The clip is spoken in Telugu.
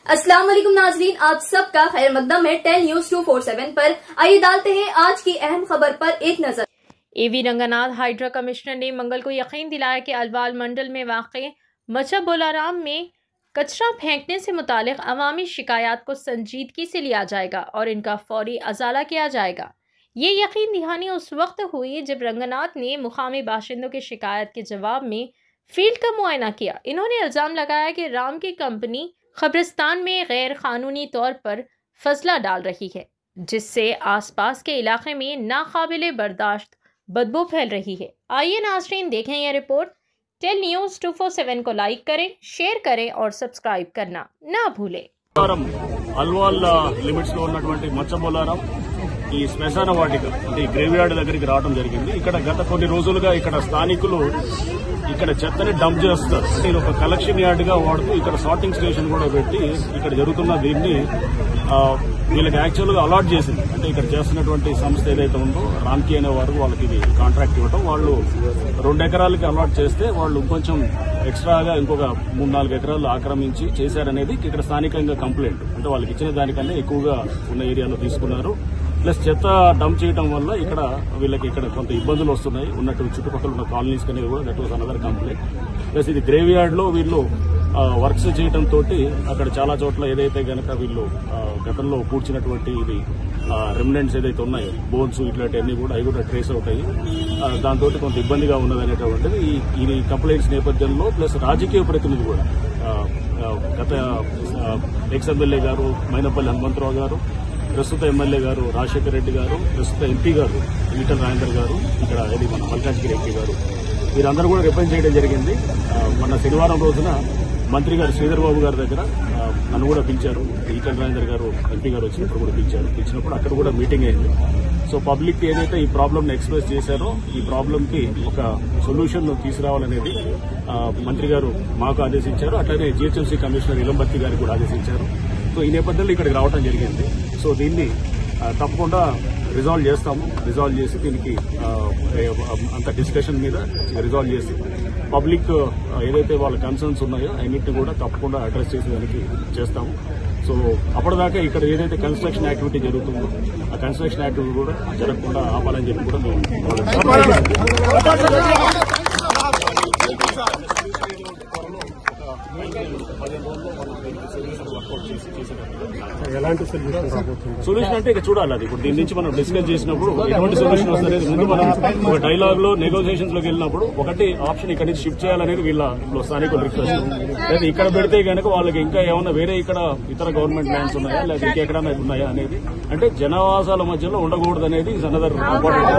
अस्सलाम वालेकुम नाजरीन, आप सबका खैर मकदम है 10 न्यूज 247 पर। आइए डालते हैं आज की अहम खबर पर एक नजर। एवी रंगनाथ हाइड्रा कमिश्नर ने मंगल को यकीन दिलाया कि अलवाल मंडल में वाक़े मचा बोलाराम में कचरा फेंकने से मुतालिक अवामी शिकायत को संजीदगी से लिया जाएगा और इनका फौरी अजाला किया जाएगा। ये यकीन दहानी उस वक्त हुई जब रंगनाथ ने मुकामी बाशिंदों की शिकायत के जवाब में फील्ड का मुआयना किया। इन्होंने इल्ज़ाम लगाया कि राम की कंपनी कब्रिस्तान में गैर कानूनी तौर पर फजला डाल रही है, जिससे आसपास के इलाके में नाकाबिले बर्दाश्त बदबू फैल रही है। आइए नाज़रीन देखें यह रिपोर्ट। 10 न्यूज़ 247 को लाइक करें, शेयर करें और सब्सक्राइब करना ना भूलें। అల్వాల్ లిమిట్స్ లో ఉన్నటువంటి మచ్చబోలారం ఈ శ్మశాన వాటిక అంటే ఈ గ్రేవ్ యార్డ్ దగ్గరికి రావడం జరిగింది. ఇక్కడ గత కొన్ని రోజులుగా ఇక్కడ స్థానికులు ఇక్కడ చెత్తని డంప్ చేస్తారు. అంటే ఇది ఒక కలెక్షన్ యార్డ్ గా వాడుతూ ఇక్కడ సార్టింగ్ స్టేషన్ కూడా పెట్టి ఇక్కడ జరుగుతున్న దీన్ని వీళ్ళకి యాక్చువల్ గా అలాట్ చేసింది. అంటే ఇక్కడ చేస్తున్నటువంటి సంస్థ ఏదైతే ఉందో రామ్కి అనే వారు వాళ్ళకి ఇది కాంట్రాక్ట్ ఇవ్వడం, వాళ్ళు 2 ఎకరాలకి అలాట్ చేస్తే వాళ్ళు ఇంకొంచెం ఎక్స్ట్రాగా ఇంకొక 3-4 ఎకరాలు ఆక్రమించి చేశారనేది ఇక్కడ స్థానికంగా కంప్లైంట్. అంటే వాళ్ళకి ఇచ్చిన దానికన్నా ఎక్కువగా ఉన్న ఏరియాలో తీసుకున్నారు. ప్లస్ చెత్త డంప్ చేయడం వల్ల ఇక్కడ వీళ్ళకి ఇక్కడ కొంత ఇబ్బందులు వస్తున్నాయి. ఉన్నట్టు చుట్టుపక్కల ఉన్న కాలనీస్ అనేది కూడా that was another complaint. Plus ఇది గ్రేవ్ యార్డ్ లో వీళ్ళు వర్క్స్ చేయడం తోటి అక్కడ చాలా చోట్ల ఏదైతే గనక వీళ్ళు గతంలో పూడ్చినటువంటి ఇది రెమినెంట్స్ ఏదైతే ఉన్నాయో బోన్స్ ఇట్లాంటివన్నీ కూడా అవి కూడా ట్రేస్ అవుట్ అయ్యి దాంతో కొంత ఇబ్బందిగా ఉన్నదనేటువంటిది ఈ కంప్లైంట్స్ నేపథ్యంలో ప్లస్ రాజకీయ ప్రతినిధి కూడా గత ఎక్స్ ఎమ్మెల్యే గారు మైనపల్లి హనుమంతరావు గారు, ప్రస్తుత ఎమ్మెల్యే గారు రాజశేఖర రెడ్డి గారు, ప్రస్తుత ఎంపీ గారు ఈటల రాజేందర్ గారు, ఇక్కడ మన మల్కాజ్గిరి ఎంపీ గారు, వీరందరూ కూడా రిప్రజెంట్ చేయడం జరిగింది. మొన్న శనివారం రోజున మంత్రి గారు శ్రీధర్ బాబు గారి దగ్గర నన్ను కూడా పిలిచారు. ఈటల రాజేందర్ గారు ఎంపీ గారు వచ్చినప్పుడు కూడా పిలిచినప్పుడు అక్కడ కూడా మీటింగ్ అయింది. సో పబ్లిక్ ఏదైతే ఈ ప్రాబ్లమ్ ఎక్స్ప్రెస్ చేశారో ఈ ప్రాబ్లమ్ కి ఒక సొల్యూషన్ తీసుకురావాలనేది మంత్రి గారు మాకు ఆదేశించారు. అట్లనే జీహెచ్ఎంసీ కమిషనర్ ఇలంబర్తి గారికి కూడా ఆదేశించారు. సో ఈ నేపథ్యంలో ఇక్కడికి రావడం జరిగింది. సో దీన్ని తప్పకుండా రిజాల్వ్ చేస్తాము. రిజాల్వ్ చేసి దీనికి అంత డిస్కషన్ మీద రిజాల్వ్ చేసి పబ్లిక్ ఏదైతే వాళ్ళ కన్సర్న్స్ ఉన్నాయో అన్నింటినీ కూడా తప్పకుండా అడ్రస్ చేసేదానికి చేస్తాము. సో అప్పటిదాకా ఇక్కడ ఏదైతే కన్స్ట్రక్షన్ యాక్టివిటీ జరుగుతుందో ఆ కన్స్ట్రక్షన్ యాక్టివిటీ కూడా జరగకుండా ఆపాలని చెప్పి కూడా మేము ఎలాంటి సొల్యూషన్ అంటే ఇక చూడాలి. అది ఇప్పుడు దీని నుంచి మనం డిస్కస్ చేసినప్పుడు ఎటువంటి సొల్యూషన్ వస్తుంది ముందు మనం ఒక డైలాగ్ లో నెగోసియేషన్స్ లోకి వెళ్ళినప్పుడు ఒకటి ఆప్షన్ ఇక్కడ నుంచి షిఫ్ట్ చేయాలనేది వీళ్ళ స్థానికుల రిక్వెస్ట్. లేదా ఇక్కడ పెడితే కనుక వాళ్ళకి ఇంకా ఏమన్నా వేరే ఇక్కడ ఇతర గవర్నమెంట్ ల్యాండ్స్ ఉన్నాయా లేదా ఇంకెక్కడైనా ఉన్నాయా అనేది, అంటే జనవాసాల మధ్యలో ఉండకూడదు అనేది ఇస్ అనదర్ ఇంపార్టెంట్.